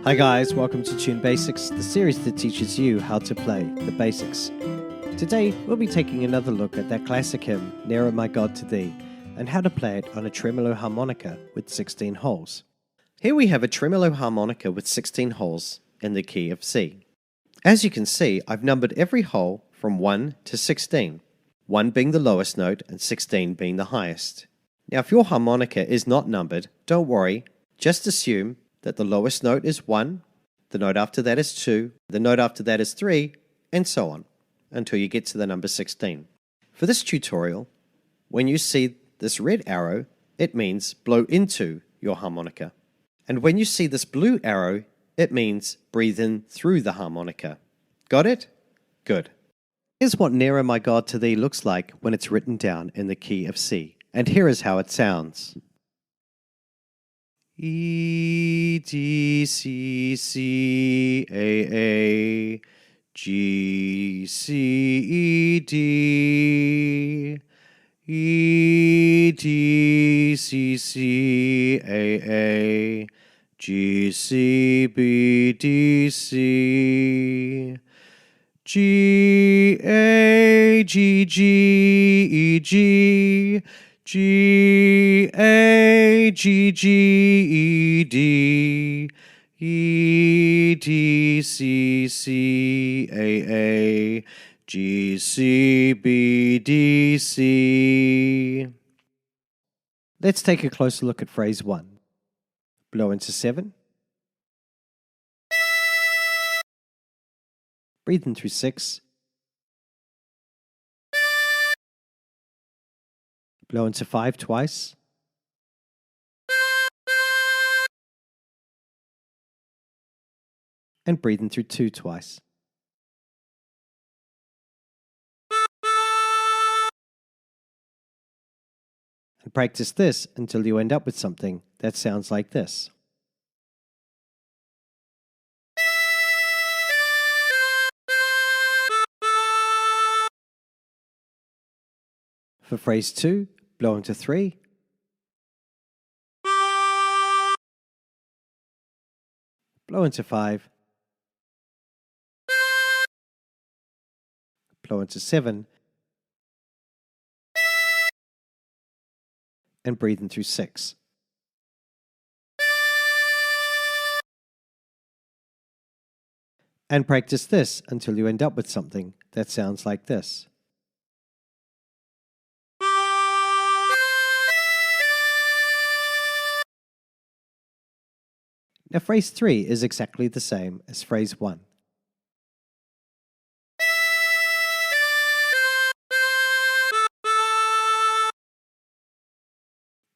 Hi guys, welcome to Tune Basics, the series that teaches you how to play the basics. Today we'll be taking another look at that classic hymn, Nearer My God to Thee, and how to play it on a tremolo harmonica with 16 holes. Here we have a tremolo harmonica with 16 holes in the key of C. As you can see, I've numbered every hole from 1 to 16, 1 being the lowest note and 16 being the highest. Now if your harmonica is not numbered, don't worry, just assume that the lowest note is 1, the note after that is 2, the note after that is 3, and so on, until you get to the number 16. For this tutorial, when you see this red arrow, it means blow into your harmonica. And when you see this blue arrow, it means breathe in through the harmonica. Got it? Good. Here's what Nearer My God to Thee looks like when it's written down in the key of C. And here is how it sounds. E, D, C, C, A, A, G, C, E, D, E, D, C, C, A, A, G, C, B, D, C, G, A, G, G, E, G, G, A, G, G, E, D, E, D, C, C, A, A, G, C, B, D, C. Let's take a closer look at phrase 1. Blow into 7. Breathe in through 6. Blow into 5 twice. And breathe in through 2 twice. And practice this until you end up with something that sounds like this. For phrase 2, blow into 3. Blow into 5. Blow into 7. And breathe in through 6. And practice this until you end up with something that sounds like this. Now phrase 3 is exactly the same as phrase 1.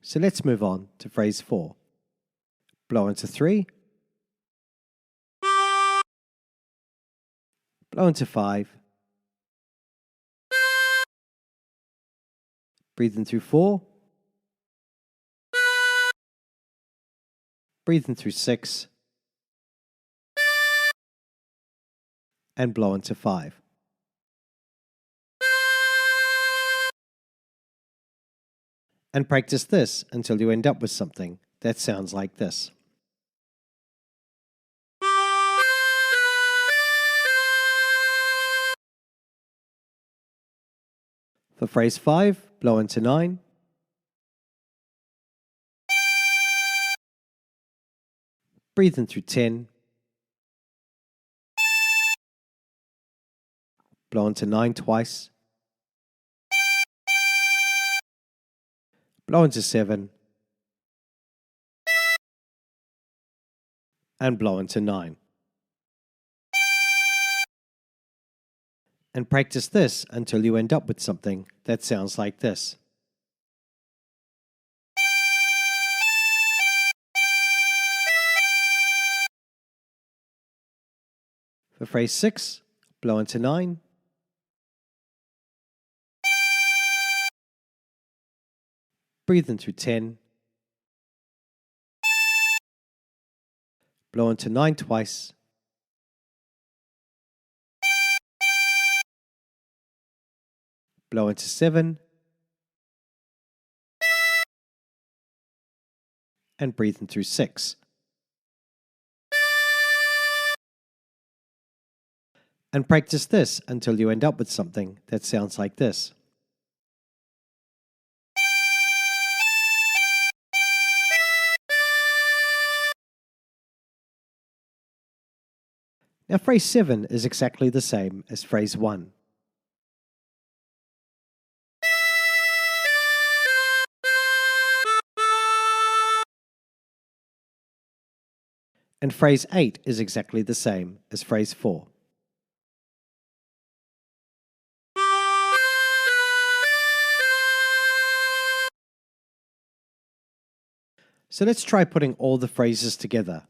So let's move on to phrase 4. Blow into 3. Blow into 5. Breathe in through 4. Breathe in through 6. And blow into 5. And practice this until you end up with something that sounds like this. For phrase 5, blow into 9. Breathe in through 10. Blow into 9 twice. Blow into 7. And blow into 9. And practice this until you end up with something that sounds like this. For phrase 6, blow into 9. Breathe in through 10. Blow into 9 twice. Blow into 7. And breathe in through 6. And practice this until you end up with something that sounds like this. Now phrase 7 is exactly the same as phrase 1. And phrase 8 is exactly the same as phrase 4. So let's try putting all the phrases together.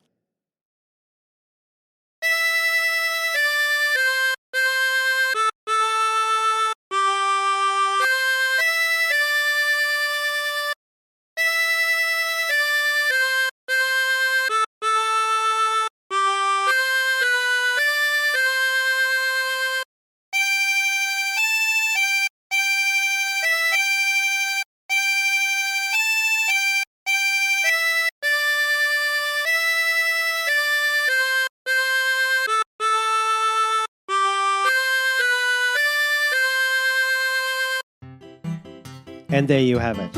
And there you have it.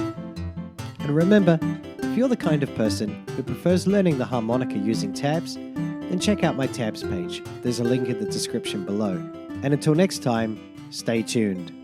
And remember, if you're the kind of person who prefers learning the harmonica using tabs, then check out my tabs page. There's a link in the description below. And until next time, stay tuned.